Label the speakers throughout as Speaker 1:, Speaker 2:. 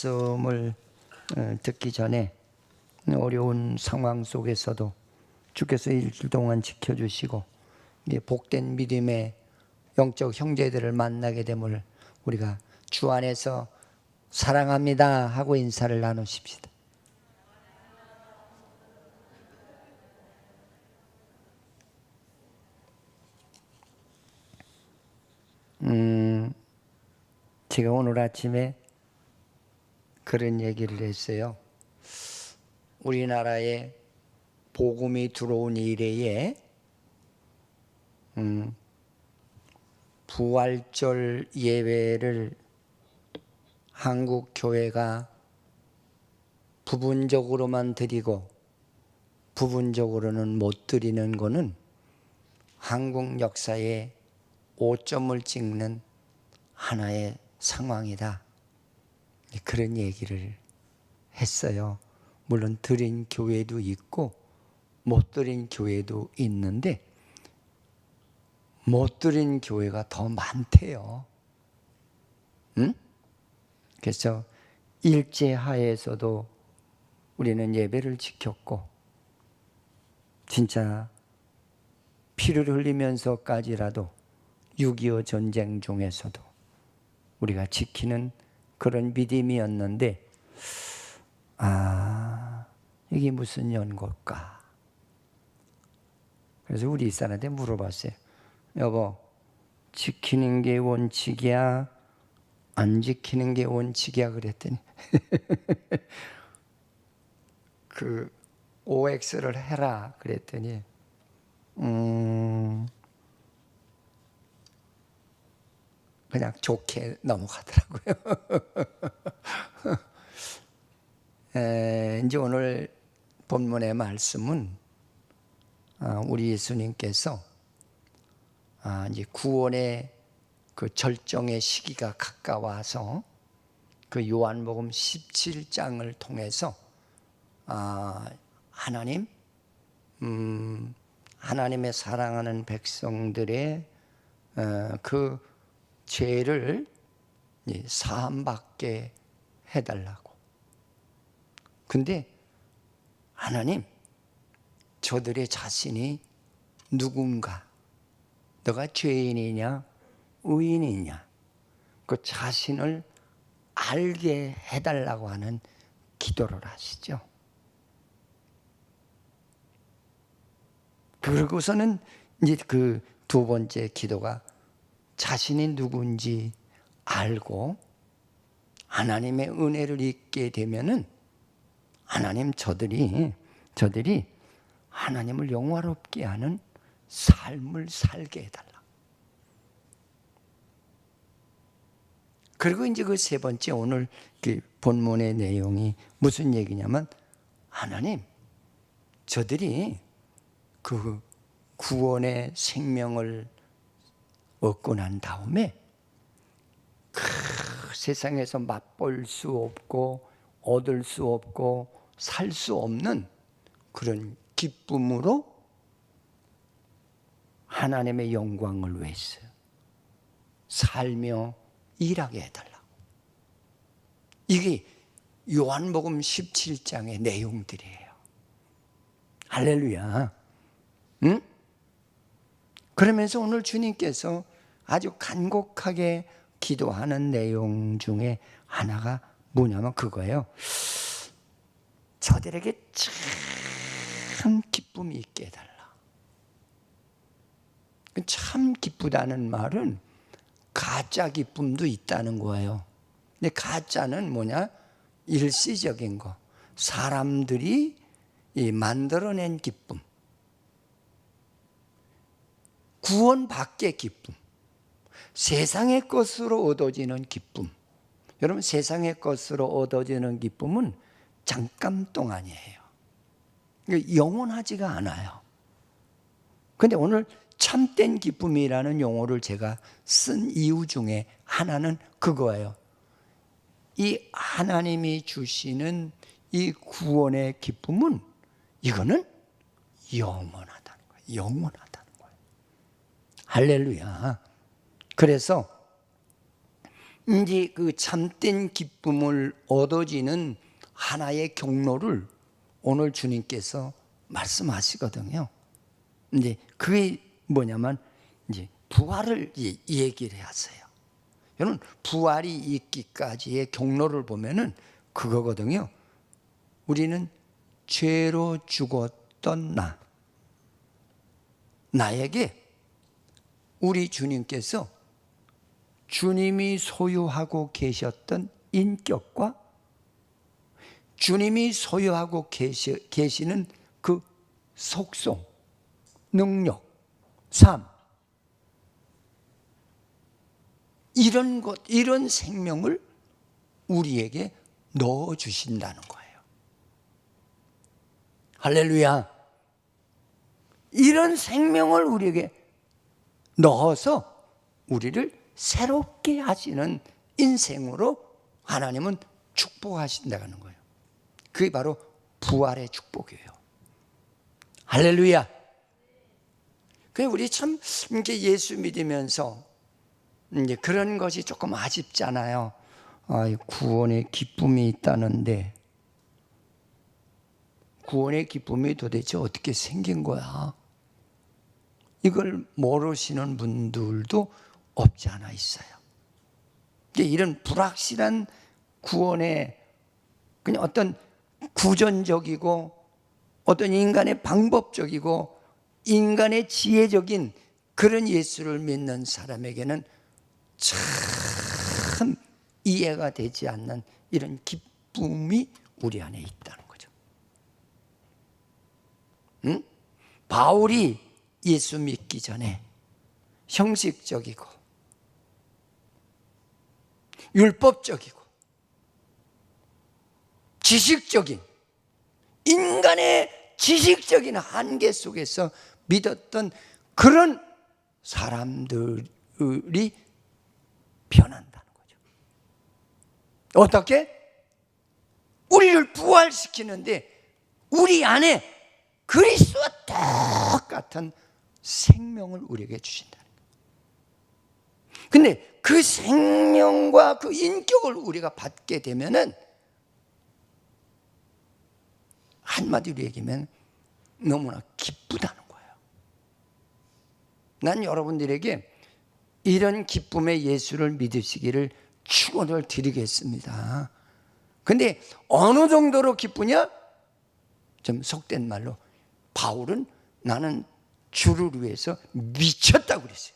Speaker 1: 말씀을 듣기 전에 어려운 상황 속에서도 주께서 일주일 동안 지켜주시고 복된 믿음의 영적 형제들을 만나게 됨을 우리가 주 안에서 사랑합니다 하고 인사를 나누십시다. 제가 오늘 아침에 그런 얘기를 했어요. 우리나라에 복음이 들어온 이래에 부활절 예배를 한국 교회가 부분적으로만 드리고 부분적으로는 못 드리는 것은 한국 역사에 오점을 찍는 하나의 상황이다. 그런 얘기를 했어요. 물론 드린 교회도 있고 못 드린 교회도 있는데 못 드린 교회가 더 많대요. 응? 그래서 일제하에서도 우리는 예배를 지켰고 진짜 피를 흘리면서까지라도 6.25 전쟁 중에서도 우리가 지키는 그런 믿음이었는데 이게 무슨 연고일까? 그래서 우리 사람한테 물어봤어요. 여보, 지키는 게 원칙이야? 안 지키는 게 원칙이야? 그랬더니 그 OX를 해라 그랬더니 그냥 좋게 넘어가더라고요. 이제 오늘 본문의 말씀은 우리 예수님께서 이제 구원의 그 절정의 시기가 가까워서 그 요한복음 17장을 통해서 하나님의 사랑하는 백성들의 그 죄를 사함받게 해달라고. 근데 하나님, 저들의 자신이 누군가, 너가 죄인이냐 의인이냐 그 자신을 알게 해달라고 하는 기도를 하시죠. 그러고서는 이제 그 두 번째 기도가 자신이 누군지 알고 하나님의 은혜를 잊게 되면은 하나님 저들이 하나님을 영화롭게 하는 삶을 살게 해달라. 그리고 이제 그 세 번째 오늘 그 본문의 내용이 무슨 얘기냐면 하나님 저들이 그 구원의 생명을 얻고 난 다음에 그 세상에서 맛볼 수 없고 얻을 수 없고 살 수 없는 그런 기쁨으로 하나님의 영광을 위해서 살며 일하게 해달라고. 이게 요한복음 17장의 내용들이에요. 할렐루야. 응? 그러면서 오늘 주님께서 아주 간곡하게 기도하는 내용 중에 하나가 뭐냐면 그거예요. 저들에게 참 기쁨이 있게 해달라. 참 기쁘다는 말은 가짜 기쁨도 있다는 거예요. 근데 가짜는 뭐냐? 일시적인 거. 사람들이 만들어낸 기쁨. 구원 밖의 기쁨. 세상의 것으로 얻어지는 기쁨. 여러분 세상의 것으로 얻어지는 기쁨은 잠깐 동안이에요. 영원하지가 않아요. 그런데 오늘 참된 기쁨이라는 용어를 제가 쓴 이유 중에 하나는 그거예요. 이 하나님이 주시는 이 구원의 기쁨은 이거는 영원하다는 거예요. 영원하다는 거예요. 할렐루야. 그래서 이제 그 참된 기쁨을 얻어지는 하나의 경로를 오늘 주님께서 말씀하시거든요. 이제 그게 뭐냐면 이제 부활을 얘기를 하세요. 여러분, 부활이 있기까지의 경로를 보면은 그거거든요. 우리는 죄로 죽었던 나에게 우리 주님께서 주님이 소유하고 계셨던 인격과 주님이 소유하고 계시는 그 속성, 능력, 삶, 이런 생명을 우리에게 넣어주신다는 거예요. 할렐루야. 이런 생명을 우리에게 넣어서 우리를 새롭게 하시는 인생으로 하나님은 축복하신다는 거예요. 그게 바로 부활의 축복이에요. 할렐루야. 그래, 우리 참 이제 예수 믿으면서 이제 그런 것이 조금 아쉽잖아요. 구원의 기쁨이 있다는데 구원의 기쁨이 도대체 어떻게 생긴 거야? 이걸 모르시는 분들도 없지 않아 있어요. 이런 불확실한 구원의 그냥 어떤 구전적이고 어떤 인간의 방법적이고 인간의 지혜적인 그런 예수를 믿는 사람에게는 참 이해가 되지 않는 이런 기쁨이 우리 안에 있다는 거죠. 응? 바울이 예수 믿기 전에 형식적이고 율법적이고 지식적인 인간의 지식적인 한계 속에서 믿었던 그런 사람들이 변한다는 거죠. 어떻게? 우리를 부활시키는데 우리 안에 그리스도와 똑같은 생명을 우리에게 주신다는 거예요. 근데 그 생명과 그 인격을 우리가 받게 되면은 한마디로 얘기하면 너무나 기쁘다는 거예요. 난 여러분들에게 이런 기쁨의 예수를 믿으시기를 축원을 드리겠습니다. 근데 어느 정도로 기쁘냐? 좀 속된 말로 바울은 나는 주를 위해서 미쳤다고 그랬어요.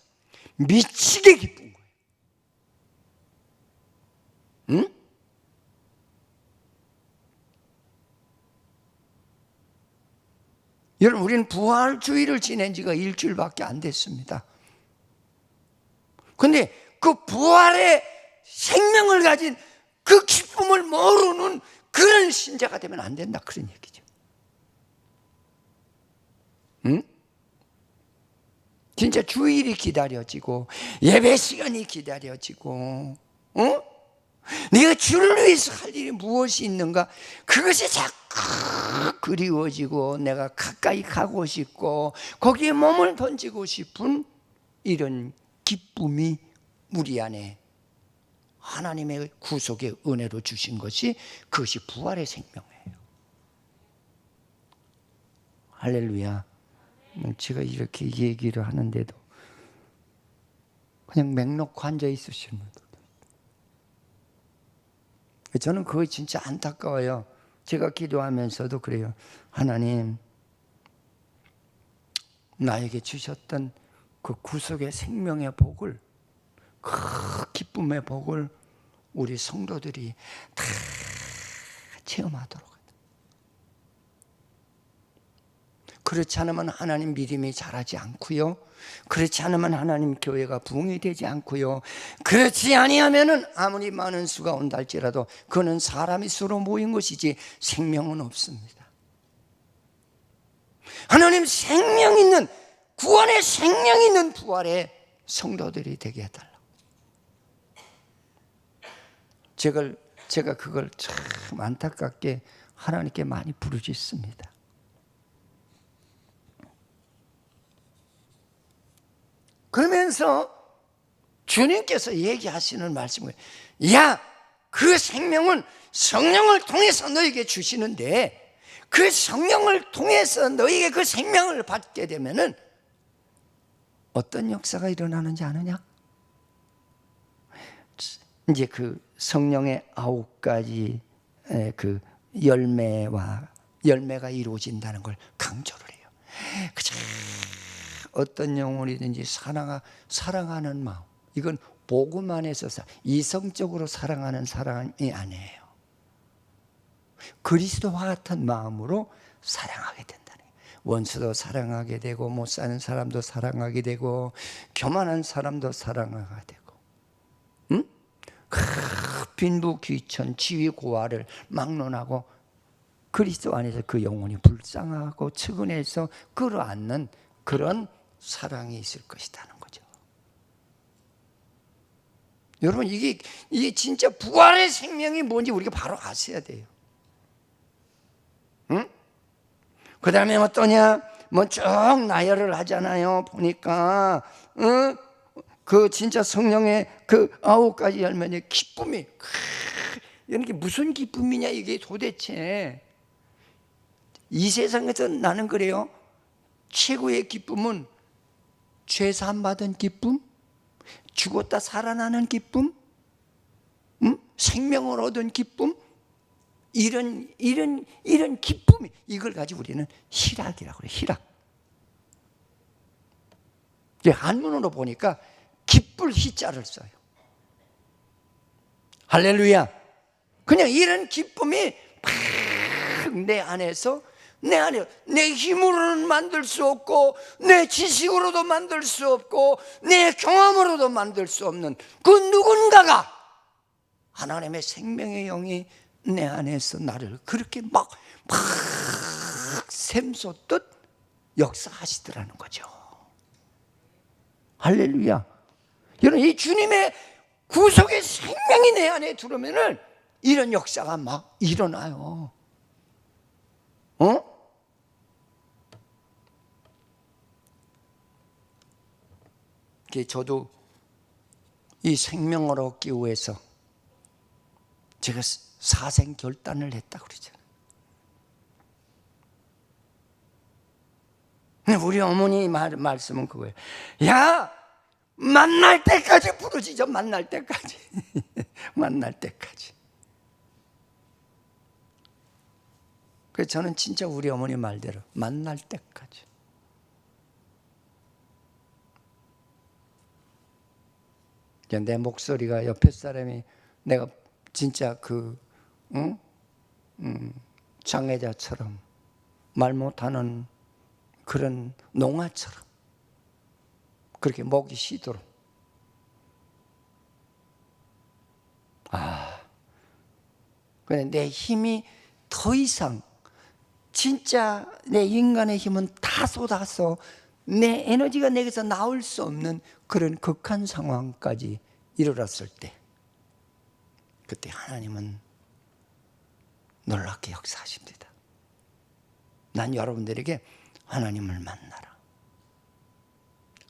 Speaker 1: 미치게 기쁜 거예요. 응? 여러분, 우리는 부활주의를 지낸 지가 일주일밖에 안 됐습니다. 근데 그 부활의 생명을 가진 그 기쁨을 모르는 그런 신자가 되면 안 된다, 그런 얘기죠. 응? 진짜 주일이 기다려지고 예배 시간이 기다려지고 네가 주를 위해서 할 일이 무엇이 있는가, 그것이 자꾸 그리워지고 내가 가까이 가고 싶고 거기에 몸을 던지고 싶은 이런 기쁨이 우리 안에 하나님의 구속의 은혜로 주신 것이, 그것이 부활의 생명이에요. 할렐루야. 제가 이렇게 얘기를 하는데도 그냥 맹 놓고 앉아 있으시는 분들, 저는 그거 진짜 안타까워요. 제가 기도하면서도 그래요. 하나님, 나에게 주셨던 그 구속의 생명의 복을, 그 기쁨의 복을 우리 성도들이 다 체험하도록. 그렇지 않으면 하나님 믿음이 자라지 않고요. 그렇지 않으면 하나님 교회가 부흥이 되지 않고요. 그렇지 아니하면은 아무리 많은 수가 온다 할지라도 그는 사람이 수로 모인 것이지 생명은 없습니다. 하나님 생명 있는, 구원의 생명 있는 부활의 성도들이 되게 해달라고. 제가 그걸 참 안타깝게 하나님께 많이 부르짖습니다. 그러면서 주님께서 얘기하시는 말씀은, 야, 그 생명은 성령을 통해서 너에게 주시는데, 그 성령을 통해서 너에게 그 생명을 받게 되면은 어떤 역사가 일어나는지 아느냐? 이제 그 성령의 9가지 그 열매가 이루어진다는 걸 강조를 해요. 그저 어떤 영혼이든지 사랑하는 마음, 이건 복음 안에서 이성적으로 사랑하는 사랑이 아니에요. 그리스도와 같은 마음으로 사랑하게 된다는 거예요. 원수도 사랑하게 되고, 못 사는 사람도 사랑하게 되고, 교만한 사람도 사랑하게 되고, 빈부귀천, 지위고하를 막론하고 그리스도 안에서 그 영혼이 불쌍하고 측은해서 끌어안는 그런 사랑이 있을 것이라는 거죠. 여러분, 이게 진짜 부활의 생명이 뭔지 우리가 바로 아셔야 돼요. 응? 그 다음에 어떠냐? 뭐 쭉 나열을 하잖아요. 보니까, 그 진짜 성령의 그 9가지 열매의 기쁨이, 이런 게 무슨 기쁨이냐, 이게 도대체. 이 세상에서 나는 그래요. 최고의 기쁨은 죄 사함 받은 기쁨, 죽었다 살아나는 기쁨, 생명을 얻은 기쁨, 이런 기쁨이, 이걸 가지고 우리는 희락이라고 그래요. 희락. 한문으로 보니까 기쁠 희자를 써요. 할렐루야. 그냥 이런 기쁨이 내 안에서, 내 힘으로는 만들 수 없고, 내 지식으로도 만들 수 없고, 내 경험으로도 만들 수 없는 그 누군가가, 하나님의 생명의 영이 내 안에서 나를 그렇게 막 샘솟듯 역사하시더라는 거죠. 할렐루야. 여러분, 이 주님의 구속의 생명이 내 안에 들어오면은 이런 역사가 막 일어나요. 저도 이 생명을 얻기 위해서 제가 사생 결단을 했다고 그러잖아요. 우리 어머니 말씀은 그거예요. 야, 만날 때까지 부르짖어. 만날 때까지. 만날 때까지. 그래서 저는 진짜 우리 어머니 말대로 만날 때까지. 내 목소리가 옆에 사람이, 내가 진짜 장애자처럼 말 못하는 그런 농아처럼 그렇게 목이 쉬도록. 근데 내 힘이 더 이상, 진짜 내 인간의 힘은 다 쏟아서 내 에너지가 내게서 나올 수 없는 그런 극한 상황까지 이르렀을 때, 그때 하나님은 놀랍게 역사하십니다. 난 여러분들에게 하나님을 만나라.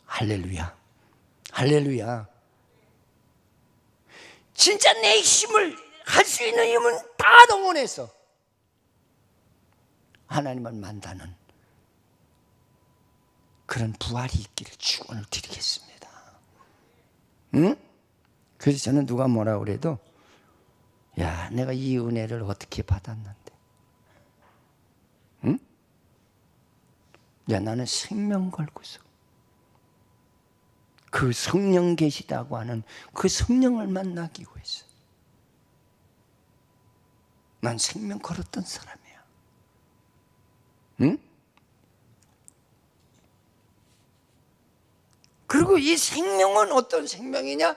Speaker 1: 할렐루야. 할렐루야. 진짜 내 힘을, 할 수 있는 힘은 다 동원해서 하나님을 만나는 그런 부활이 있기를 축원을 드리겠습니다. 그래서 저는 누가 뭐라 그래도, 야, 내가 이 은혜를 어떻게 받았는데, 야, 나는 생명 걸고서 그 성령 계시다고 하는 그 성령을 만나기 위해서 난 생명 걸었던 사람이야. 그리고 이 생명은 어떤 생명이냐?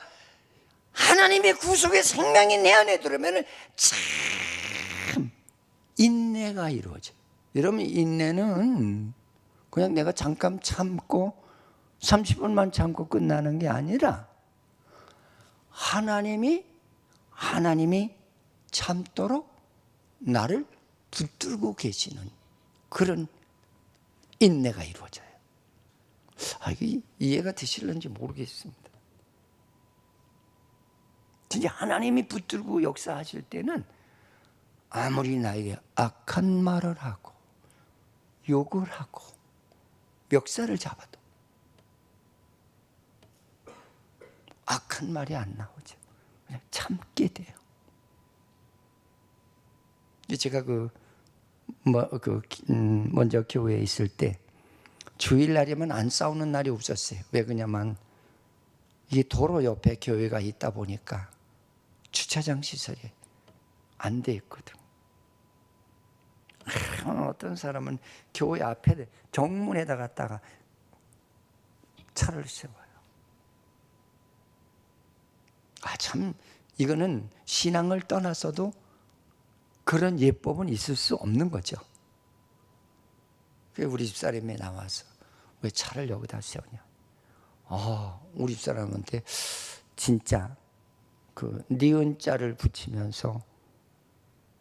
Speaker 1: 하나님의 구속의 생명이 내 안에 들어오면 참 인내가 이루어져요. 여러분, 인내는 그냥 내가 잠깐 참고 30분만 참고 끝나는 게 아니라 하나님이 참도록 나를 붙들고 계시는 그런 인내가 이루어져요. 이게 이해가 되실는지 모르겠습니다. 진짜 하나님이 붙들고 역사하실 때는 아무리 나에게 악한 말을 하고 욕을 하고 멱살을 잡아도 악한 말이 안 나오죠. 그냥 참게 돼요. 제가 먼저 교회에 있을 때 주일날이면 안 싸우는 날이 없었어요. 왜 그러냐면 이 도로 옆에 교회가 있다 보니까 주차장 시설이 안 돼 있거든. 어떤 사람은 교회 앞에 정문에다 갖다가 차를 세워요. 참 이거는 신앙을 떠나서도 그런 예법은 있을 수 없는 거죠. 우리 집사람이 나와서 왜 차를 여기다 세우냐. 우리 집사람한테 진짜 그 니은자를 붙이면서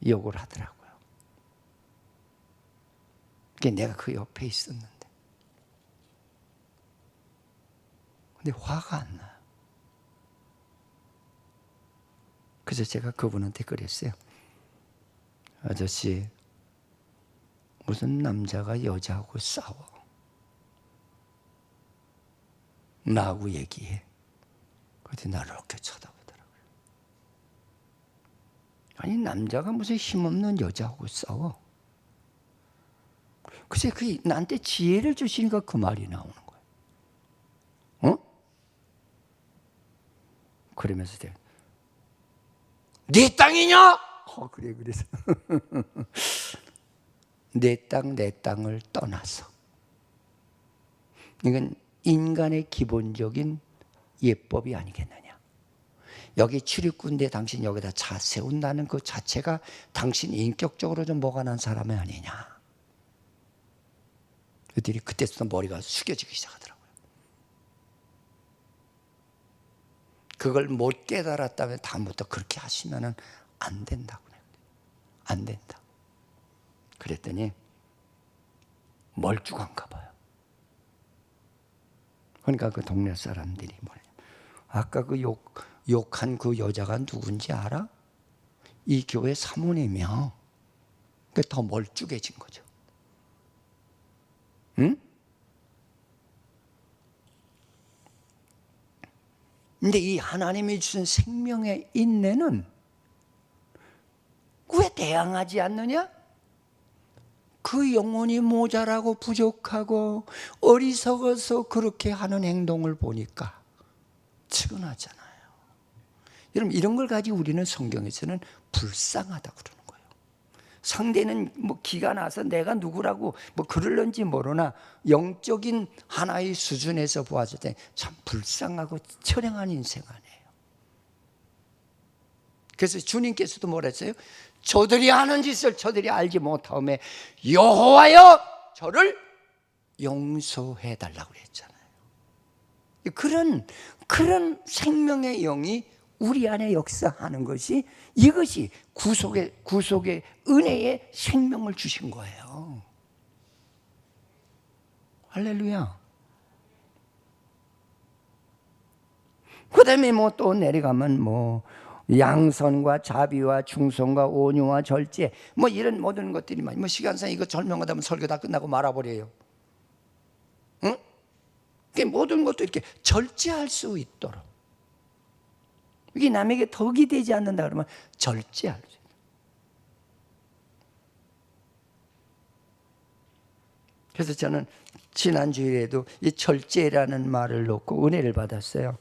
Speaker 1: 욕을 하더라고요. 내가 그 옆에 있었는데. 근데 화가 안 나요. 그래서 제가 그분한테 그랬어요. 아저씨, 무슨 남자가 여자하고 싸워? 나하고 얘기해. 그랬더니 나를 이렇게 쳐다보더라고요. 아니, 남자가 무슨 힘없는 여자하고 싸워? 글쎄, 그 나한테 지혜를 주시니까 그 말이 나오는 거예요. 그러면서 내가 네 땅이냐? 그래 그래서 내 땅을 떠나서 이건 인간의 기본적인 예법이 아니겠느냐. 여기 출입군대 당신 여기다 차 세운다는 그 자체가 당신 인격적으로 좀 뭐가 난 사람이 아니냐. 그들이 그때부터 머리가 숙여지기 시작하더라고요. 그걸 못 깨달았다면 다음부터 그렇게 하시면은 안 된다고. 안 된다. 그랬더니 멀쩡한가 봐요. 그러니까 그 동네 사람들이 뭐냐, 아까 그 욕한 그 여자가 누군지 알아? 이 교회 사모님이야. 그게 더 멀쩡해진 거죠. 응? 근데 이 하나님이 주신 생명의 인내는 왜 대항하지 않느냐? 그 영혼이 모자라고 부족하고 어리석어서 그렇게 하는 행동을 보니까 측은하잖아요. 여러분, 이런 걸 가지고 우리는 성경에서는 불쌍하다고 그러는 거예요. 상대는 뭐 기가 나서 내가 누구라고 뭐 그럴런지 모르나 영적인 하나의 수준에서 보았을 때 참 불쌍하고 처량한 인생 아니에요. 그래서 주님께서도 뭐라 했어요? 저들이 하는 짓을 저들이 알지 못하오매 여호와여 저를 용서해 달라고 그랬잖아요. 그런 생명의 영이 우리 안에 역사하는 것이, 이것이 구속의 은혜의 생명을 주신 거예요. 할렐루야. 그 다음에 뭐 또 내려가면 뭐 양선과 자비와 충성과 온유와 절제, 뭐 이런 모든 것들이 뭐 시간상 이거 설명하다 보면 설교 다 끝나고 말아버려요. 응? 모든 것도 이렇게 절제할 수 있도록, 이게 남에게 덕이 되지 않는다 그러면 절제할 수 있도록. 그래서 저는 지난주에도 이 절제라는 말을 놓고 은혜를 받았어요.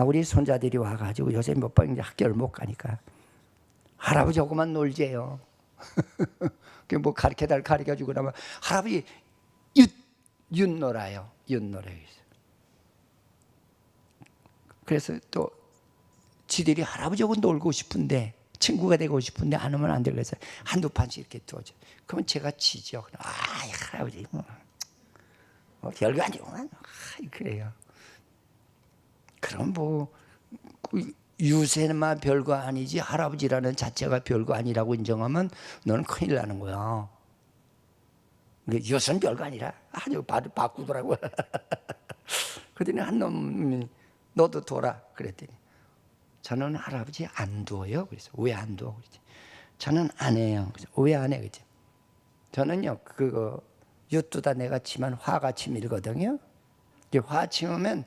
Speaker 1: 우리 손자들이 와가지고 요새 몇 번 이제 학교를 못 가니까 할아버지하고만 놀재요. 뭐 가르쳐주고 나면 할아버지 윷놀아요. 윷놀아요. 그래서 또 지들이 할아버지하고 놀고 싶은데, 친구가 되고 싶은데 안 하면 안 되고 해서 한두 판씩 이렇게 두어줘. 그러면 제가 지죠. 할아버지 별거 아니고 그래요. 그럼 뭐 유세만 별거 아니지 할아버지라는 자체가 별거 아니라고 인정하면 너는 큰일 나는 거야. 유세는 별거 아니라 아주 바꾸더라고. 그랬더니 한 놈이 너도 둬라 그랬더니 저는 할아버지 안 두어요. 그래서 왜 안 두어? 그러지. 저는 안 해요. 그래서 왜 안 해? 그러지. 저는요, 그거 엿두다 내가 치면 화같이 밀거든요. 화 치면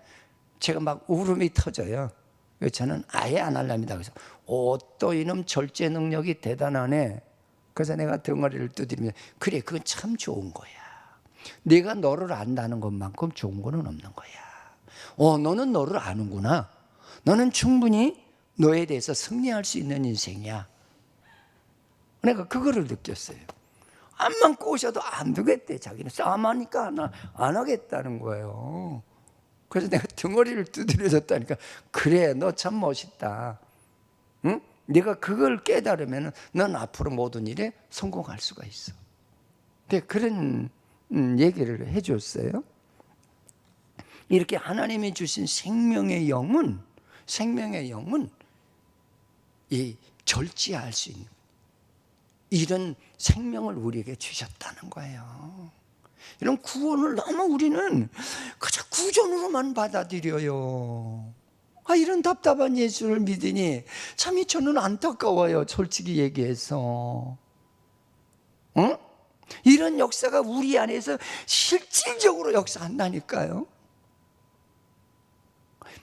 Speaker 1: 제가 막 울음이 터져요. 그래서 저는 아예 안 할랍니다. 그래서 또 이놈 절제 능력이 대단하네. 그래서 내가 덩어리를 두드리면 그래, 그건 참 좋은 거야. 내가 너를 안다는 것만큼 좋은 거는 없는 거야. 너는 너를 아는구나. 너는 충분히 너에 대해서 승리할 수 있는 인생이야. 내가 그거를 느꼈어요. 암만 꼬셔도 안 되겠대. 자기는 싸움하니까 안 하겠다는 거예요. 그래서 내가 덩어리를 두드려줬다니까. 그래, 너 참 멋있다. 응? 네가 그걸 깨달으면 넌 앞으로 모든 일에 성공할 수가 있어. 근데 그런 얘기를 해줬어요. 이렇게 하나님이 주신 생명의 영은 이 절제할 수 있는 이런 생명을 우리에게 주셨다는 거예요. 이런 구원을 너무 우리는 그저 구전으로만 받아들여요. 이런 답답한 예수를 믿으니 참이 저는 안타까워요. 솔직히 얘기해서. 이런 역사가 우리 안에서 실질적으로 역사한다니까요.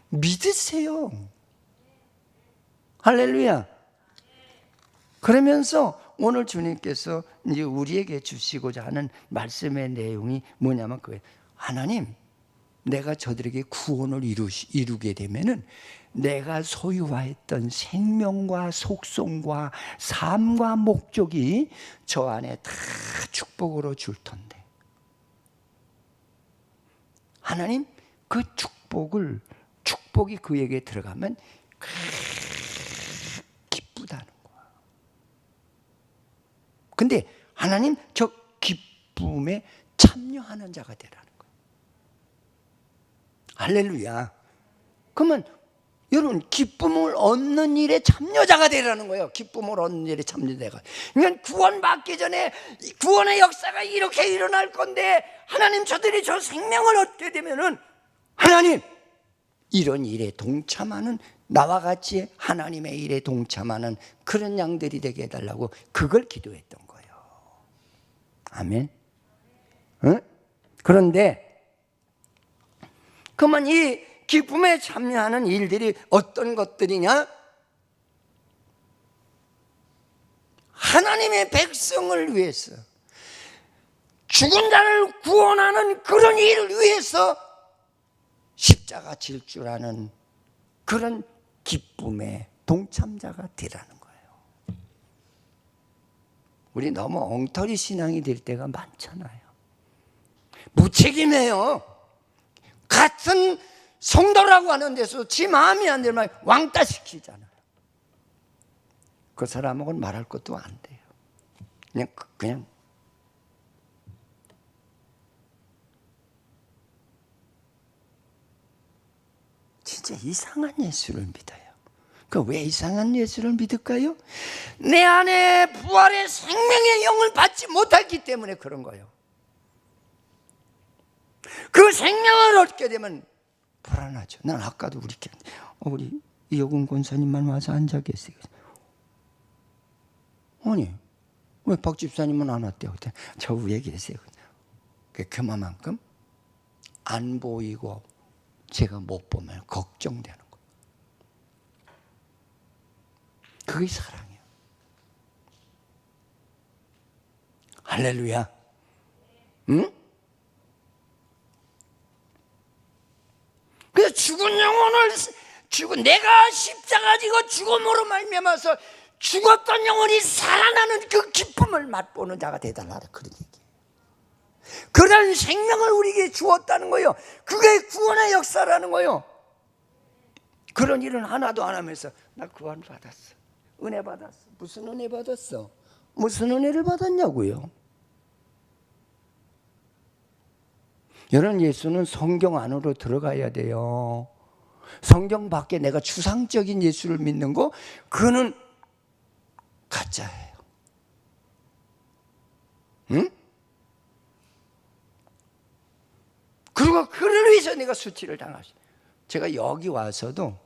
Speaker 1: 믿으세요. 할렐루야. 그러면서 오늘 주님께서 이제 우리에게 주시고자 하는 말씀의 내용이 뭐냐면 그거예요. 하나님, 내가 저들에게 구원을 이루게 되면은 내가 소유하였던 생명과 속성과 삶과 목적이 저 안에 다 축복으로 줄 텐데, 하나님, 그 축복이 그에게 들어가면 기쁘다는 거야. 근데 하나님, 저 기쁨에 참여하는 자가 되라는 거예요. 할렐루야. 그러면 여러분, 기쁨을 얻는 일에 참여자가 되라는 거예요. 기쁨을 얻는 일에 참여자가. 그러니까 구원받기 전에 구원의 역사가 이렇게 일어날 건데, 하나님, 저들이 저 생명을 얻게 되면은 하나님, 이런 일에 동참하는, 나와 같이 하나님의 일에 동참하는 그런 양들이 되게 해달라고 그걸 기도했던 거예요. 아멘. 응? 그런데 그러면 이 기쁨에 참여하는 일들이 어떤 것들이냐? 하나님의 백성을 위해서, 죽은 자를 구원하는 그런 일을 위해서 십자가 질 줄 아는 그런 기쁨의 동참자가 되라는 거예요. 우리 너무 엉터리 신앙이 될 때가 많잖아요. 무책임해요. 같은 성도라고 하는 데서 지 마음이 안 들면 왕따 시키잖아요. 그 사람하고는 말할 것도 안 돼요. 그냥 진짜 이상한 예수를 믿어요. 왜 이상한 예수를 믿을까요? 내 안에 부활의 생명의 영을 받지 못했기 때문에 그런 거예요. 그 생명을 얻게 되면 불안하죠. 난 아까도 우리 이호근 권사님만 와서 앉아 계세요. 아니, 왜 박 집사님은 안 왔대요? 저 위에 계세요. 그만큼 안 보이고 제가 못 보면 걱정되는 거예요. 그게 사랑이에요. 할렐루야. 응? 그래서 죽은 영혼을 내가 십자가 지고 죽음으로 말미암아서 죽었던 영혼이 살아나는 그 기쁨을 맛보는 자가 되달라는 그런 얘기예요. 그런 생명을 우리에게 주었다는 거예요. 그게 구원의 역사라는 거예요. 그런 일은 하나도 안 하면서 나 구원 받았어, 은혜 받았어. 무슨 은혜 받았어? 무슨 은혜를 받았냐고요? 여러분, 예수는 성경 안으로 들어가야 돼요. 성경 밖에 내가 추상적인 예수를 믿는 거, 그거는 가짜예요. 응? 그리고 그를 위해서 내가 수치를 당하시. 제가 여기 와서도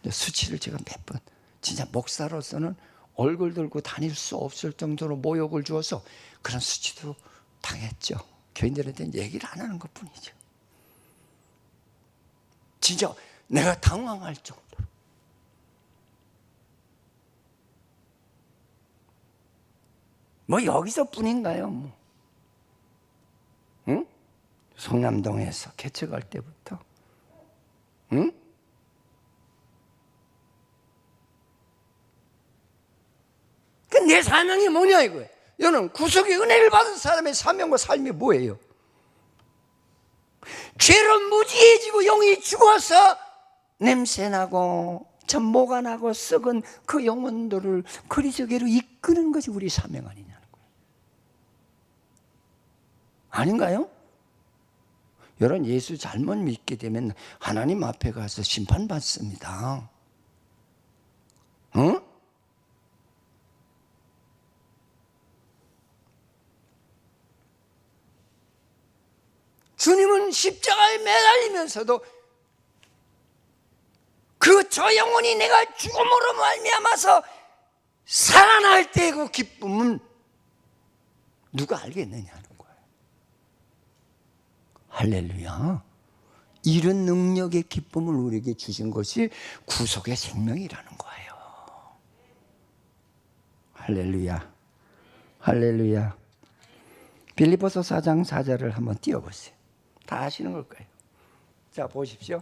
Speaker 1: 수치를 제가 몇 번, 진짜 목사로서는 얼굴 들고 다닐 수 없을 정도로 모욕을 주어서 그런 수치도 당했죠. 교인들한테는 얘기를 안 하는 것 뿐이죠. 진짜 내가 당황할 정도로. 뭐 여기서 뿐인가요? 뭐. 응? 성남동에서 개척할 때부터. 응? 내 사명이 뭐냐 이거예요. 여러분, 구속의 은혜를 받은 사람의 사명과 삶이 뭐예요? 죄로 무지해지고 영이 죽어서 냄새나고 전모가 나고 썩은 그 영혼들을 그리스도께로 이끄는 것이 우리 사명 아니냐는 거예요. 아닌가요? 여러분, 예수 잘못 믿게 되면 하나님 앞에 가서 심판받습니다. 응? 주님은 십자가에 매달리면서도 그 저 영혼이 내가 죽음으로 말미암아서 살아날 때의 그 기쁨은 누가 알겠느냐는 거예요. 할렐루야. 이런 능력의 기쁨을 우리에게 주신 것이 구속의 생명이라는 거예요. 할렐루야. 할렐루야. 빌립보서 4장 4절을 한번 띄워보세요. 다 아시는 걸 거예요. 자, 보십시오.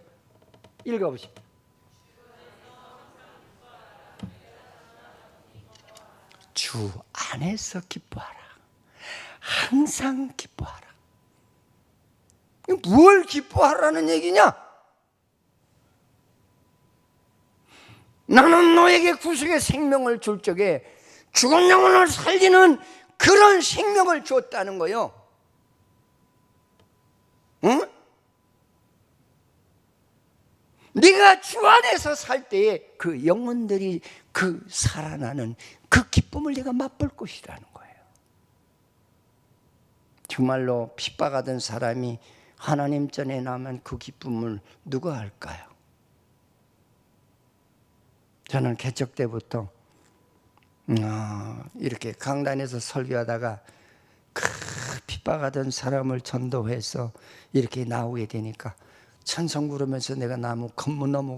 Speaker 1: 읽어보십시오. 주 안에서 기뻐하라. 항상 기뻐하라. 뭘 기뻐하라는 얘기냐? 나는 너에게 구속의 생명을 줄 적에 죽은 영혼을 살리는 그런 생명을 줬다는 거요. 응? 네가 주 안에서 살 때에 그 영혼들이 그 살아나는 그 기쁨을 네가 맛볼 것이라는 거예요. 정말로 핍박하던 사람이 하나님 전에 나면 그 기쁨을 누가 알까요? 저는 개척 때부터 이렇게 강단에서 설교하다가 핍박하던 사람을 전도해서 이렇게 나오게 되니까 찬송 부르면서 내가 너무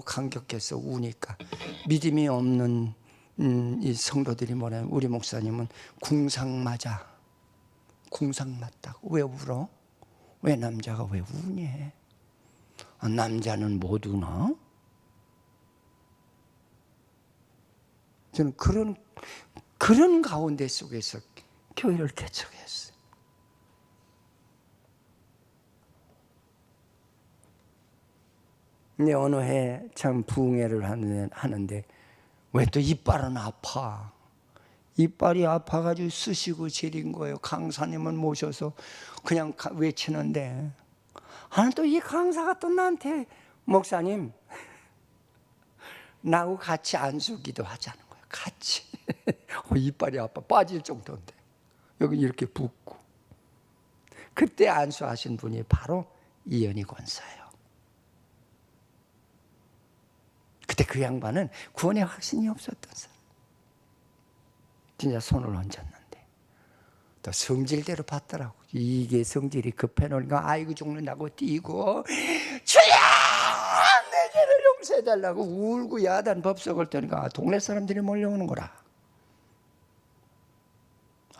Speaker 1: 감격해서 우니까 믿음이 없는 이 성도들이 뭐냐면 우리 목사님은 궁상 맞다고. 왜 울어? 왜 남자가 왜 우니? 남자는 못 우나? 저는 그런 가운데 속에서 교회를 개척했어요. 근데 어느 해 참 부흥회를 하는데 왜 또 이빨은 아파? 이빨이 아파가지고 쑤시고 지린 거예요. 강사님을 모셔서 그냥 외치는데 하는 또 이 강사가 또 나한테 목사님 나하고 같이 안수기도 하자는 거예요. 같이. 이빨이 아파 빠질 정도인데 여기 이렇게 붓고. 그때 안수하신 분이 바로 이현희 권사예요. 그때 그 양반은 구원의 확신이 없었던 사람. 진짜 손을 얹었는데 또 성질대로 받더라고. 이게 성질이 급해놓으니까 아이고 죽는다고 뛰고 주야 내 죄를 용서해달라고 울고 야단 법석을 떠니까 동네 사람들이 몰려오는 거라.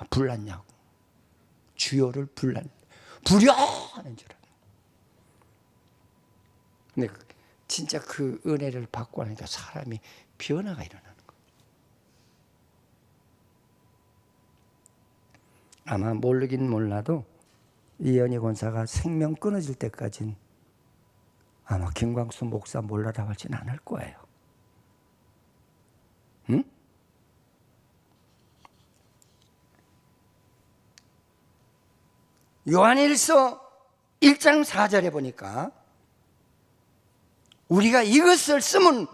Speaker 1: 불났냐고. 주여를 불렸하는 줄 알아. 근데 진짜 그 은혜를 받고 나니까 사람이 변화가 일어나는 거예요. 아마 모르긴 몰라도 이현희 권사가 생명 끊어질 때까지는 아마 김광수 목사 몰라라고 하진 않을 거예요. 응? 요한일서 1장 4절에 보니까 우리가 이것을 쓰면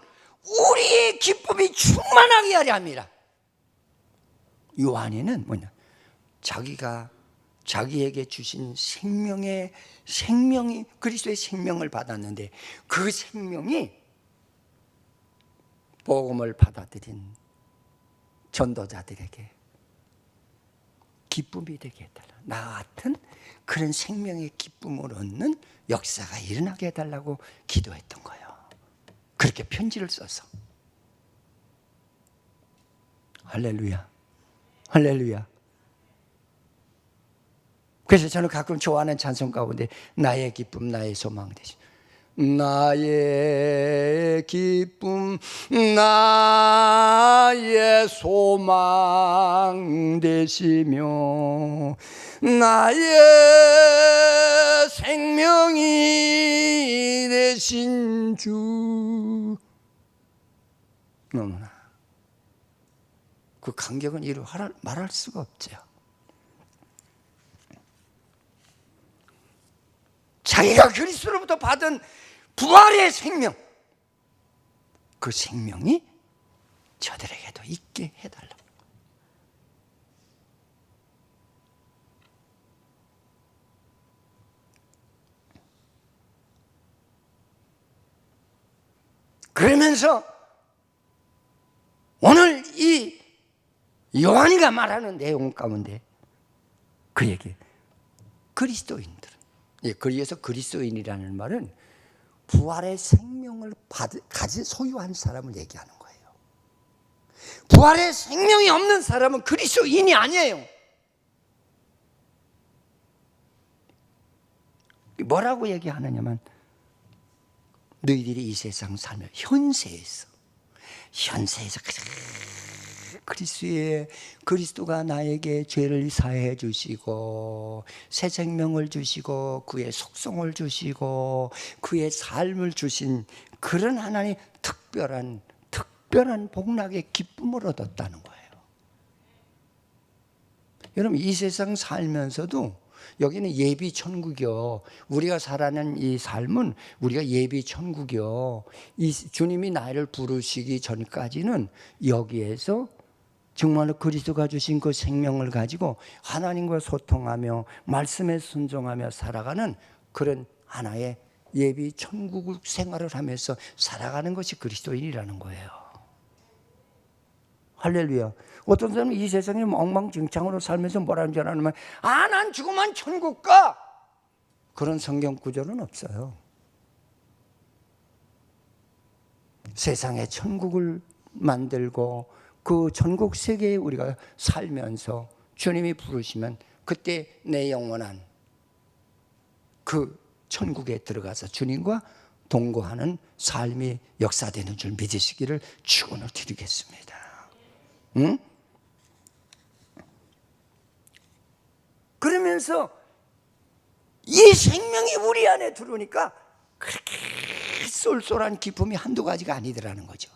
Speaker 1: 우리의 기쁨이 충만하게 하려 합니다. 요한이는 뭐냐? 자기가 자기에게 주신 생명이 그리스도의 생명을 받았는데 그 생명이 복음을 받아들인 전도자들에게 기쁨이 되게 해달라. 나 같은 그런 생명의 기쁨을 얻는 역사가 일어나게 해달라고 기도했던 거예요. 그렇게 편지를 써서. 할렐루야, 할렐루야. 그래서 저는 가끔 좋아하는 찬송 가운데 나의 기쁨 나의 소망 되시, 나의 기쁨 나의 소망 되시며 나의 생명이 되신 주. 너무나 그 감격은 이루 말할 수가 없죠. 자기가 그리스도로부터 받은 부활의 생명, 그 생명이 저들에게도 있게 해달라고. 그러면서 오늘 이 요한이가 말하는 내용 가운데 그에게 그리스도인들, 그래서 그리스도인이라는 말은 부활의 생명을 소유한 사람을 얘기하는 거예요. 부활의 생명이 없는 사람은 그리스도인이 아니에요. 뭐라고 얘기하느냐면 너희들이 이 세상 살며 현세에서 그리스도가 나에게 죄를 사해 주시고 새 생명을 주시고 그의 속성을 주시고 그의 삶을 주신 그런 하나님의 특별한 복락의 기쁨을 얻었다는 거예요. 여러분, 이 세상 살면서도 여기는 예비 천국이요. 우리가 살아가는 이 삶은 우리가 예비 천국이요. 이 주님이 나를 부르시기 전까지는 여기에서 정말로 그리스도가 주신 그 생명을 가지고 하나님과 소통하며 말씀에 순종하며 살아가는 그런 하나의 예비 천국 생활을 하면서 살아가는 것이 그리스도인이라는 거예요. 할렐루야. 어떤 사람은 이 세상에 엉망진창으로 살면서 뭐라는 줄 아냐면 난 죽으면 천국 가. 그런 성경 구절은 없어요. 세상에 천국을 만들고 그 천국 세계에 우리가 살면서 주님이 부르시면 그때 내 영원한 그 천국에 들어가서 주님과 동거하는 삶이 역사되는 줄 믿으시기를 축원을 드리겠습니다. 응? 그러면서 이 생명이 우리 안에 들어오니까 그렇게 쏠쏠한 기쁨이 한두 가지가 아니더라는 거죠.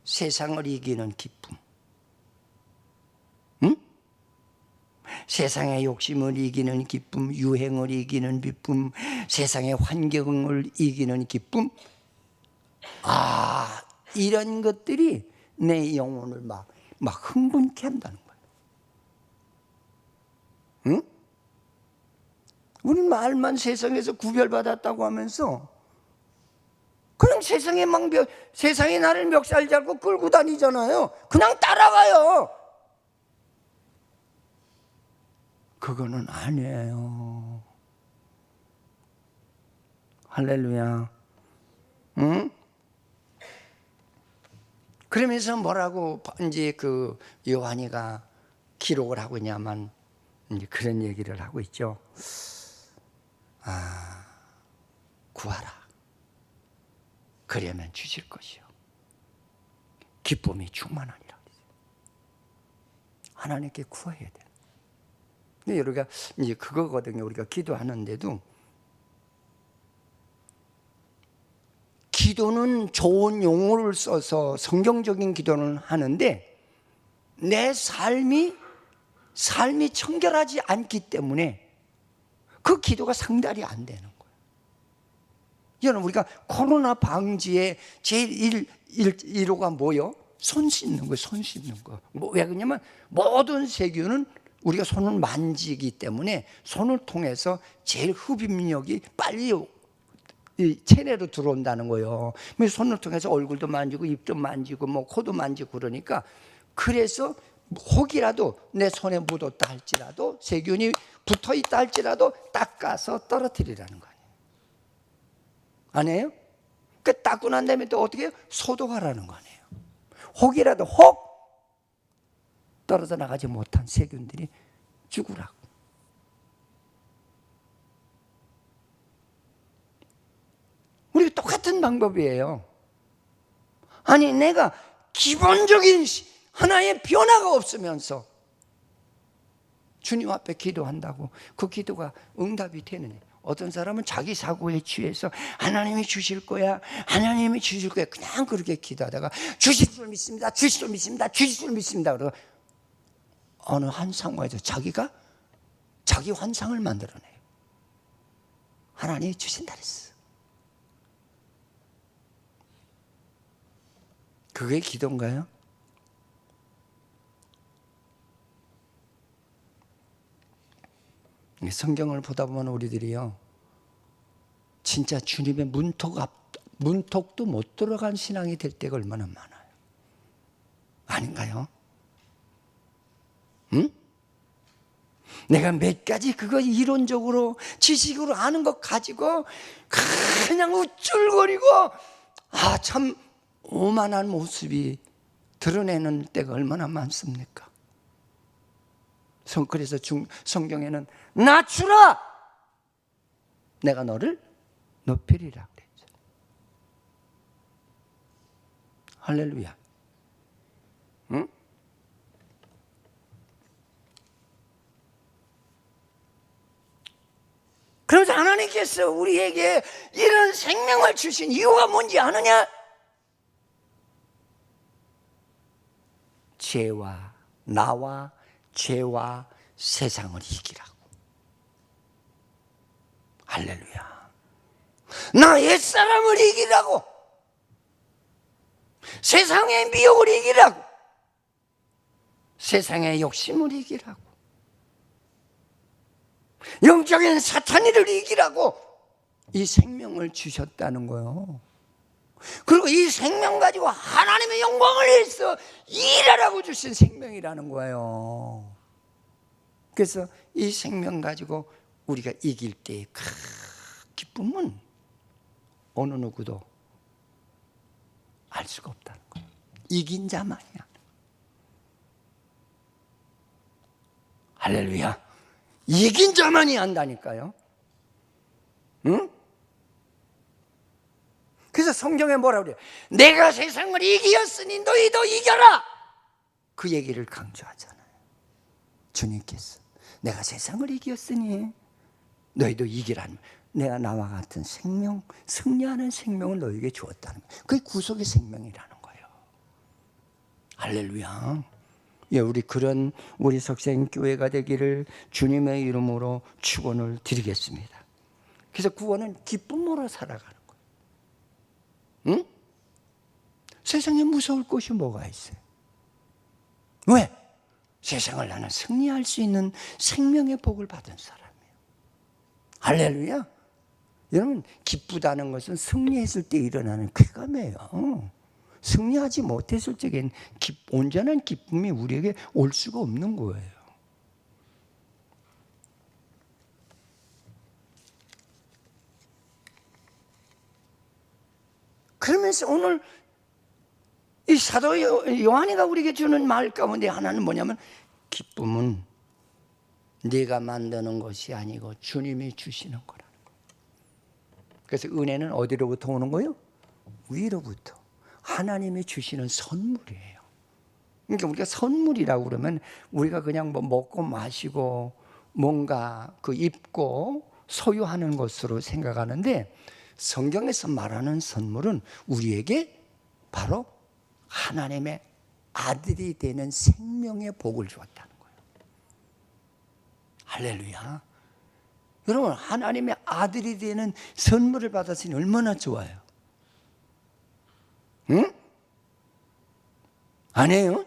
Speaker 1: 세상을 이기는 기쁨, 응? 세상의 욕심을 이기는 기쁨, 유행을 이기는 기쁨, 세상의 환경을 이기는 기쁨. 이런 것들이 내 영혼을 막 흥분케 한다는 거예요. 응? 우리 말만 세상에서 구별받았다고 하면서 그냥 세상이 나를 멱살 잡고 끌고 다니잖아요. 그냥 따라가요. 그거는 아니에요. 할렐루야. 응? 그러면서 뭐라고 이제 그 요한이가 기록을 하고 있냐면 이제 그런 얘기를 하고 있죠. 구하라. 그러면 주실 것이요. 기쁨이 충만하니라. 하나님께 구해야 돼. 근데 우리가 이제 그거거든요. 우리가 기도하는데도 기도는 좋은 용어를 써서 성경적인 기도는 하는데 내 삶이 청결하지 않기 때문에 그 기도가 상달이 안 되는 거예요. 여러분, 우리가 코로나 방지의 제일 1호가 뭐요? 손 씻는 거예요. 손 씻는 거. 왜 그러냐면 모든 세균은 우리가 손을 만지기 때문에 손을 통해서 제일 흡입력이 빨리 이 체내로 들어온다는 거예요. 손을 통해서 얼굴도 만지고 입도 만지고 뭐 코도 만지고 그러니까, 그래서 혹이라도 내 손에 묻었다 할지라도, 세균이 붙어 있다 할지라도 닦아서 떨어뜨리라는 거 아니에요? 그 닦고 난 다음에 또 어떻게 해요? 소독하라는 거 아니에요? 혹이라도 혹 떨어져 나가지 못한 세균들이 죽으라고. 우리 똑같은 방법이에요. 아니, 내가 기본적인 하나의 변화가 없으면서 주님 앞에 기도한다고 그 기도가 응답이 되느냐? 어떤 사람은 자기 사고에 취해서 하나님이 주실 거야, 하나님이 주실 거야, 그냥 그렇게 기도하다가 주실 줄 믿습니다, 주실 줄 믿습니다, 주실 줄 믿습니다. 그러고 어느 한 상황에서 자기가 자기 환상을 만들어내요. 하나님이 주신다 그랬어. 그게 기도인가요? 성경을 보다 보면 우리들이요, 진짜 주님의 문턱도 못 들어간 신앙이 될 때가 얼마나 많아요. 아닌가요? 응? 내가 몇 가지 그거 이론적으로 지식으로 아는 것 가지고 그냥 우쭐거리고 참 오만한 모습이 드러내는 때가 얼마나 많습니까? 그래서 성경에는 낮추라, 내가 너를 높이리라 그랬죠. 할렐루야. 응? 그래서 하나님께서 우리에게 이런 생명을 주신 이유가 뭔지 아느냐? 나와 죄와 세상을 이기라고. 할렐루야. 나 옛사람을 이기라고, 세상의 미혹을 이기라고, 세상의 욕심을 이기라고, 영적인 사탄이를 이기라고 이 생명을 주셨다는 거예요. 그리고 이 생명 가지고 하나님의 영광을 위해서 일하라고 주신 생명이라는 거예요. 그래서 이 생명 가지고 우리가 이길 때의 기쁨은 어느 누구도 알 수가 없다는 거예요. 이긴 자만이야. 할렐루야. 이긴 자만이 안다니까요. 응? 그래서 성경에 뭐라 그래요? 내가 세상을 이기었으니 너희도 이겨라, 그 얘기를 강조하잖아요. 주님께서 내가 세상을 이기었으니 너희도 이기라는, 내가 나와 같은 생명, 승리하는 생명을 너희에게 주었다는 거예요. 그게 구속의 생명이라는 거예요. 할렐루야. 예, 우리 석생교회가 되기를 주님의 이름으로 축원을 드리겠습니다. 그래서 구원은 기쁨으로 살아가는 거예요. 응? 세상에 무서울 것이 뭐가 있어요? 왜? 세상을 나는 승리할 수 있는 생명의 복을 받은 사람이에요. 할렐루야. 여러분, 기쁘다는 것은 승리했을 때 일어나는 쾌감이에요. 승리하지 못했을 적엔 온전한 기쁨이 우리에게 올 수가 없는 거예요. 그러면서 오늘 이 사도 요한이가 우리에게 주는 말 가운데 하나는 뭐냐면, 기쁨은 네가 만드는 것이 아니고 주님이 주시는 거라는 거예요. 그래서 은혜는 어디로부터 오는 거예요? 위로부터. 하나님이 주시는 선물이에요. 그러니까 우리가 선물이라고 그러면 우리가 그냥 뭐 먹고 마시고 뭔가 입고 소유하는 것으로 생각하는데, 성경에서 말하는 선물은 우리에게 바로 하나님의 아들이 되는 생명의 복을 주었다는 거예요. 할렐루야. 여러분, 하나님의 아들이 되는 선물을 받았으니 얼마나 좋아요. 응? 아니에요?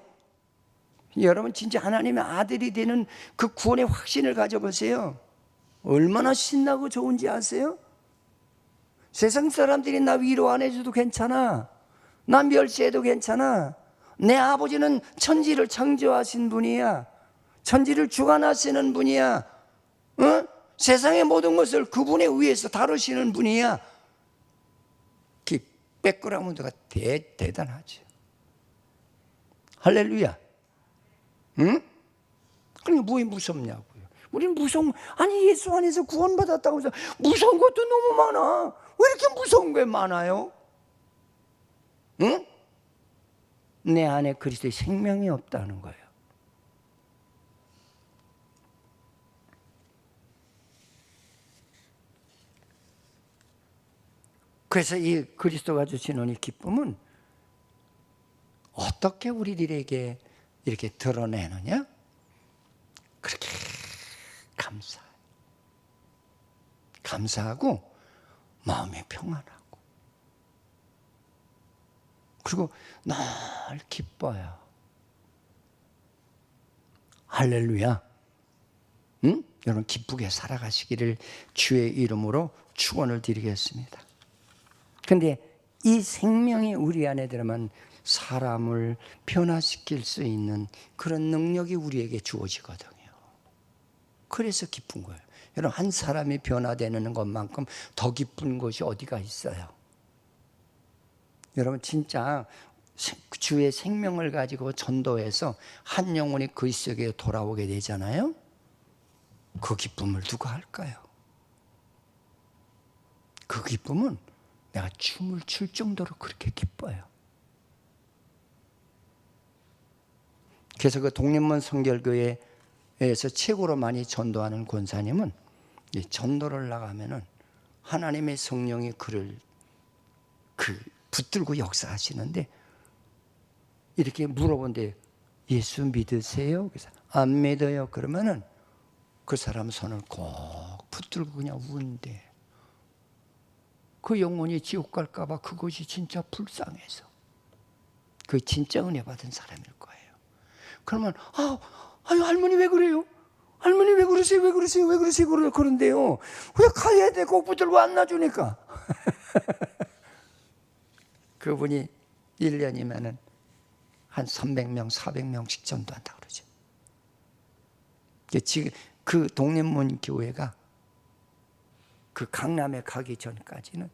Speaker 1: 여러분 진짜 하나님의 아들이 되는 그 구원의 확신을 가져보세요. 얼마나 신나고 좋은지 아세요? 세상 사람들이 나 위로 안 해줘도 괜찮아, 나 멸시해도 괜찮아, 내 아버지는 천지를 창조하신 분이야, 천지를 주관하시는 분이야, 어? 세상의 모든 것을 그분에 의해서 다루시는 분이야. 그 백그라운드가 대단하죠. 할렐루야. 응? 그러니까 뭐에 무섭냐고요. 우리는 아니 예수 안에서 구원받았다고 해서 무서운 것도 너무 많아. 왜 이렇게 무서운 게 많아요? 응? 내 안에 그리스도의 생명이 없다는 거예요. 그래서 이 그리스도가 주시는 이 기쁨은 어떻게 우리들에게 이렇게 드러내느냐? 그렇게 감사하고 마음이 평안하고, 그리고 늘 기뻐요. 할렐루야. 응? 여러분 기쁘게 살아가시기를 주의 이름으로 축원을 드리겠습니다. 그런데 이 생명이 우리 안에 들어만 사람을 변화시킬 수 있는 그런 능력이 우리에게 주어지거든요. 그래서 기쁜 거예요. 여러분 한 사람이 변화되는 것만큼 더 기쁜 것이 어디가 있어요? 여러분 진짜 주의 생명을 가지고 전도해서 한 영혼이 그리스도에게 돌아오게 되잖아요. 그 기쁨을 누가 할까요? 그 기쁨은 내가 춤을 출 정도로 그렇게 기뻐요. 그래서 그 독립문 성결교회에서 최고로 많이 전도하는 권사님은 전도를 나가면은 하나님의 성령이 그를 붙들고 역사하시는데, 이렇게 물어본대. 예수 믿으세요? 그래서 안 믿어요. 그러면은 그 사람 손을 꼭 붙들고 그냥 운대. 그 영혼이 지옥 갈까봐 그것이 진짜 불쌍해서. 그 진짜 은혜 받은 사람일 거예요. 그러면 아유 할머니 왜 그래요? 할머니 왜 그러세요? 왜 그러세요? 왜 그러세요? 그런데요. 왜 가야 돼? 꼭 붙들고 안 놔주니까. 그분이 1년이면은 한 300명, 400명씩 전도한다고 그러죠. 지금 그 독립문 교회가 그 강남에 가기 전까지는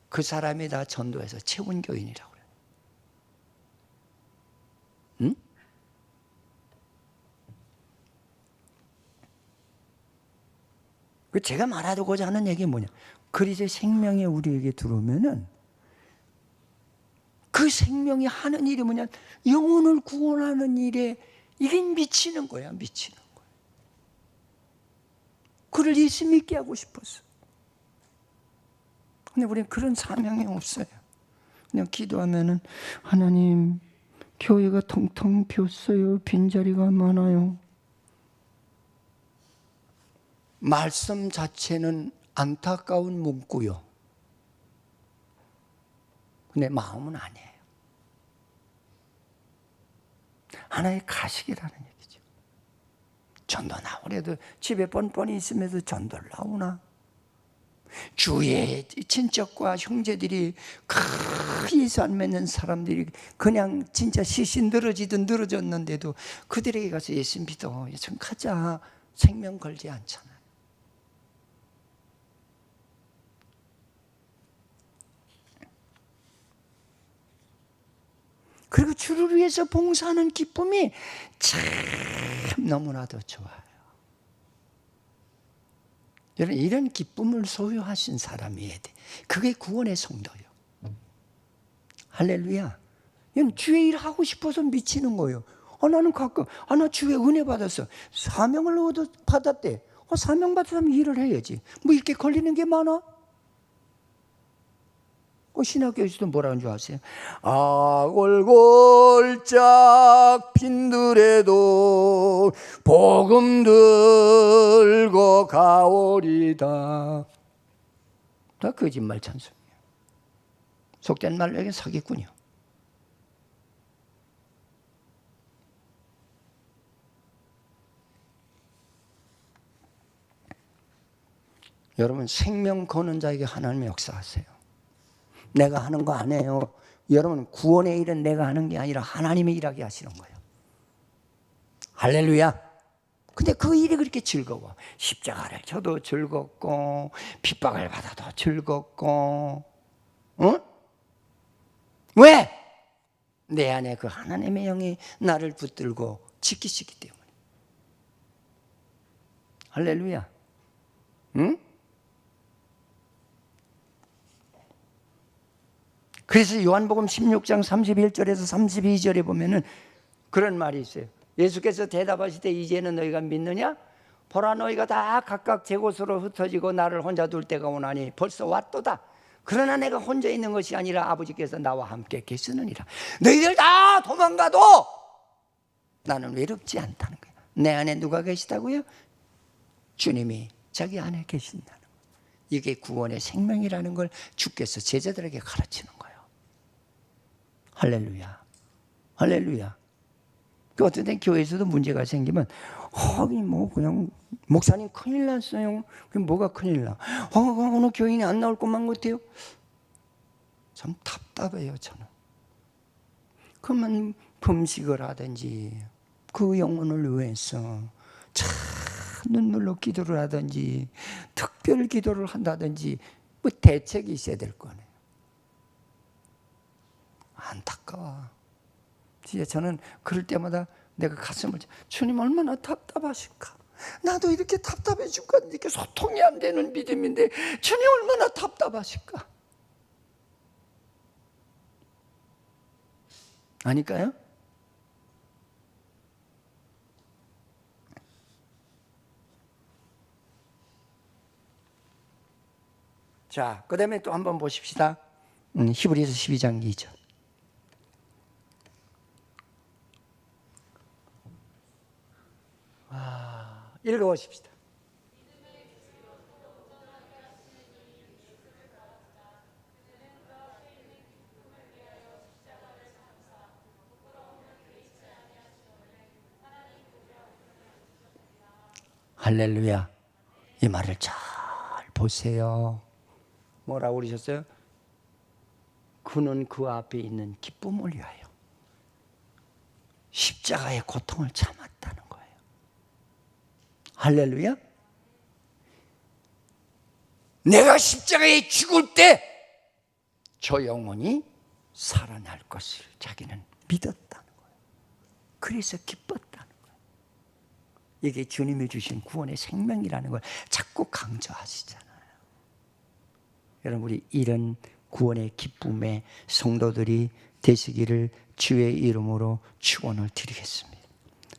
Speaker 1: 그 사람이 다 전도해서 채운 교인이라고 그래요. 응? 제가 말하고자 하는 얘기는 뭐냐? 그리스도의 생명이 우리에게 들어오면은 그 생명이 하는 일이 뭐냐? 영혼을 구원하는 일에 이게 미치는 거야, 미치는 거야. 그를 예수 믿게 하고 싶었어. 근데 우리는 그런 사명이 없어요. 그냥 기도하면은 하나님, 교회가 텅텅 비었어요. 빈자리가 많아요. 말씀 자체는 안타까운 문구요. 근데 마음은 아니에요. 하나의 가식이라는 얘기죠. 전도 나오래도 집에 뻔뻔히 있으면서 전도를 나오나? 주위에 친척과 형제들이 예수 안 믿는 사람들이 그냥 진짜 시신 늘어지든 늘어졌는데도 그들에게 가서 예수 믿어, 예수 가자, 생명 걸지 않잖아요. 그리고 주를 위해서 봉사하는 기쁨이 참 너무나도 좋아요. 여러분 이런 기쁨을 소유하신 사람이어야 돼. 그게 구원의 성도예요. 할렐루야. 이건 주의 일 하고 싶어서 미치는 거예요. 나는 가끔 나 주의 은혜 받았어. 사명을 받았대. 사명 받은 사람 일을 해야지. 뭐 이렇게 걸리는 게 많아? 신학교에서도 뭐라는 줄 아세요? 골골짝 빈들에도 복음 들고 가오리다. 다 거짓말 찬송이에요. 속된 말로 여기 사기꾼이요. 여러분, 생명 거는 자에게 하나님이 역사하세요. 내가 하는 거 안 해요. 여러분, 구원의 일은 내가 하는 게 아니라 하나님이 일하게 하시는 거예요. 할렐루야. 근데 그 일이 그렇게 즐거워. 십자가를 져도 즐겁고 핍박을 받아도 즐겁고. 응? 왜? 내 안에 그 하나님의 영이 나를 붙들고 지키시기 때문에. 할렐루야. 응? 그래서 요한복음 16장 31절에서 32절에 보면은 그런 말이 있어요. 예수께서 대답하시되 이제는 너희가 믿느냐? 보라, 너희가 다 각각 제 곳으로 흩어지고 나를 혼자 둘 때가 오나니 벌써 왔도다. 그러나 내가 혼자 있는 것이 아니라 아버지께서 나와 함께 계시느니라. 너희들 다 도망가도 나는 외롭지 않다는 거야. 내 안에 누가 계시다고요? 주님이 자기 안에 계신다는 거예요. 이게 구원의 생명이라는 걸 주께서 제자들에게 가르치는 거예요. 할렐루야. 할렐루야. 그 어떤 때 교회에서도 문제가 생기면 뭐 그냥 목사님 큰일 났어요. 그게 뭐가 큰일 나? 어느 교인이 안 나올 것만 같아요. 참 답답해요, 저는. 그러면 금식을 하든지 그 영혼을 위해서 참 눈물로 기도를 하든지 특별 기도를 한다든지 뭐 대책이 있어야 될 거네요. 안타까워. 진짜 저는 그럴 때마다 내가 가슴을, 주님 얼마나 답답하실까? 나도 이렇게 답답해 죽겠는데 이렇게 소통이 안 되는 믿음인데 주님 얼마나 답답하실까? 아닐까요? 자, 그 다음에 또 한번 보십시다. 히브리서 12장 2절. 읽어보십시다. 할렐루야. 이 말을 잘 보세요. 뭐라고 그러셨어요? 그는 그 앞에 있는 기쁨을 위하여 십자가의 고통을 참았다는 거예요. 할렐루야. 내가 십자가에 죽을 때 저 영혼이 살아날 것을 자기는 믿었다는 거예요. 그래서 기뻤다는 거예요. 이게 주님이 주신 구원의 생명이라는 걸 자꾸 강조하시잖아요. 여러분, 우리 이런 구원의 기쁨의 성도들이 되시기를 주의 이름으로 축원을 드리겠습니다.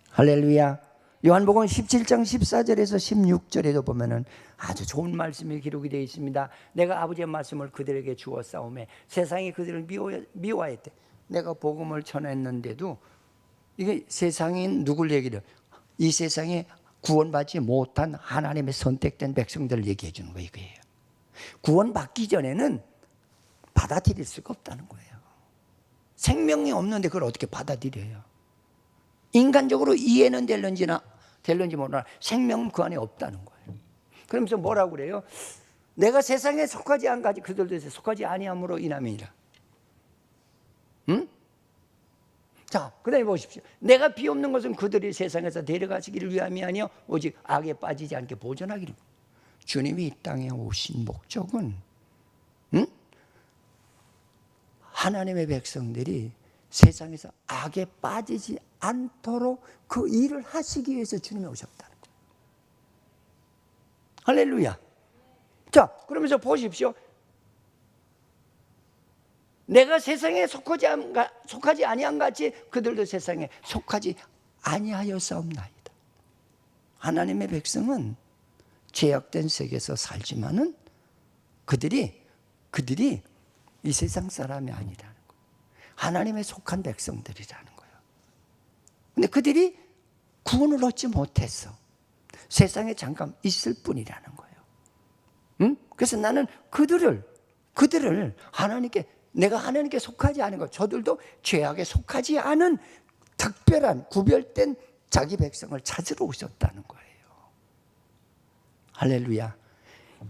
Speaker 1: 할렐루야. 요한복음 17장 14절에서 16절에도 보면은 아주 좋은 말씀이 기록이 되어 있습니다. 내가 아버지의 말씀을 그들에게 주었사오매 세상이 그들을 미워했대. 내가 복음을 전했는데도 이게 세상이 누굴 얘기를, 이 세상에 구원받지 못한 하나님의 선택된 백성들을 얘기해 주는 거예요. 이거예요. 구원받기 전에는 받아들일 수가 없다는 거예요. 생명이 없는데 그걸 어떻게 받아들여요? 인간적으로 이해는 될런지 모르나 생명은 그 안에 없다는 거예요. 그러면서 뭐라고 그래요? 내가 세상에 속하지 않가지 그들도 속하지 아니함으로 인함이니라. 응? 자, 그 다음에 보십시오. 내가 비옵는 것은 그들이 세상에서 데려가시기를 위함이 아니요 오직 악에 빠지지 않게 보존하기를. 주님이 이 땅에 오신 목적은 하나님의 백성들이 세상에서 악에 빠지지 않도록 그 일을 하시기 위해서 주님이 오셨다는 거예요. 할렐루야. 자, 그러면서 보십시오. 내가 세상에 속하지 아니한 같이 그들도 세상에 속하지 아니하였사옵나이다. 하나님의 백성은 죄악된 세계에서 살지만은 그들이 이 세상 사람이 아니라는 거예요. 하나님의 속한 백성들이라는 거예요. 근데 그들이 구원을 얻지 못해서 세상에 잠깐 있을 뿐이라는 거예요. 그래서 나는 그들을 내가 하나님께 속하지 않은 것, 저들도 죄악에 속하지 않은 특별한 구별된 자기 백성을 찾으러 오셨다는 거예요. 할렐루야.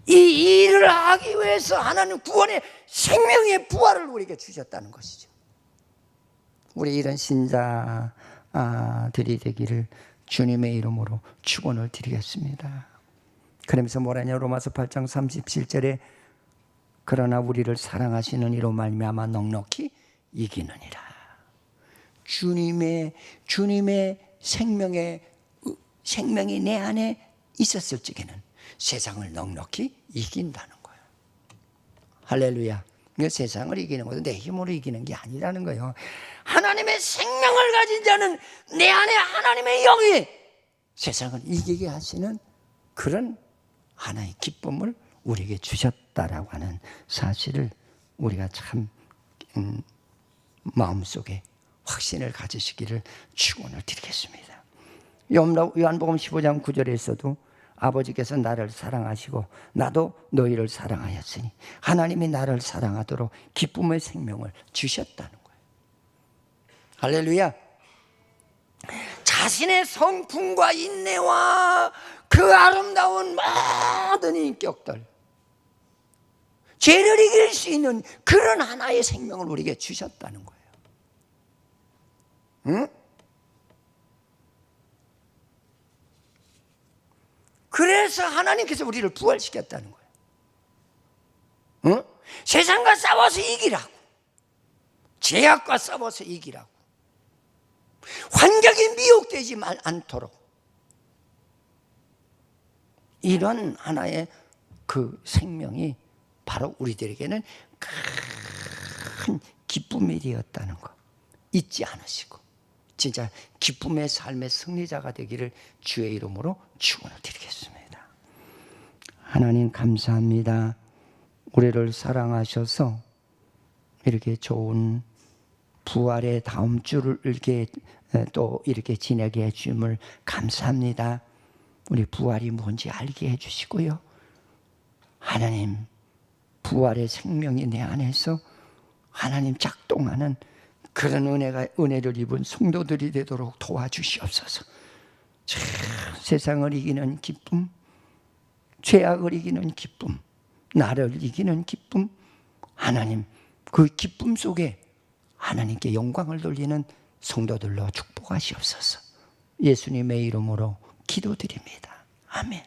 Speaker 1: 이 일을 하기 위해서 하나님 구원의 생명의 부활을 우리에게 주셨다는 것이죠. 우리 이런 신자들이 되기를 주님의 이름으로 축원을 드리겠습니다. 그러면서 뭐라냐, 로마서 8장 37절에 그러나 우리를 사랑하시는 이로 말미암아 넉넉히 이기느니라. 주님의 생명이 내 안에 있었을 적에는 세상을 넉넉히 이긴다는 거예요. 할렐루야. 세상을 이기는 것은 내 힘으로 이기는 게 아니라는 거예요. 하나님의 생명을 가진 자는 내 안에 하나님의 영이 세상을 이기게 하시는 그런 하나의 기쁨을 우리에게 주셨다라고 하는 사실을 우리가 참 마음속에 확신을 가지시기를 축원을 드리겠습니다. 요한복음 15장 9절에서도 아버지께서 나를 사랑하시고 나도 너희를 사랑하였으니 하나님이 나를 사랑하도록 기쁨의 생명을 주셨다는 거예요. 할렐루야. 자신의 성품과 인내와 그 아름다운 모든 인격들, 죄를 이길 수 있는 그런 하나의 생명을 우리에게 주셨다는 거예요. 응? 그래서 하나님께서 우리를 부활시켰다는 거예요. 응? 세상과 싸워서 이기라고, 죄악과 싸워서 이기라고, 환경에 미혹되지 않도록, 이런 하나의 그 생명이 바로 우리들에게는 큰 기쁨이 되었다는 거 잊지 않으시고 진짜 기쁨의 삶의 승리자가 되기를 주의 이름으로 축원을 드리겠습니다. 하나님 감사합니다. 우리를 사랑하셔서 이렇게 좋은 부활의 다음 주를 또 이렇게 지내게 해주심을 감사합니다. 우리 부활이 뭔지 알게 해주시고요. 하나님, 부활의 생명이 내 안에서 하나님 작동하는 그런 은혜를 입은 성도들이 되도록 도와주시옵소서. 세상을 이기는 기쁨, 죄악을 이기는 기쁨, 나를 이기는 기쁨, 하나님 그 기쁨 속에 하나님께 영광을 돌리는 성도들로 축복하시옵소서. 예수님의 이름으로 기도드립니다. 아멘.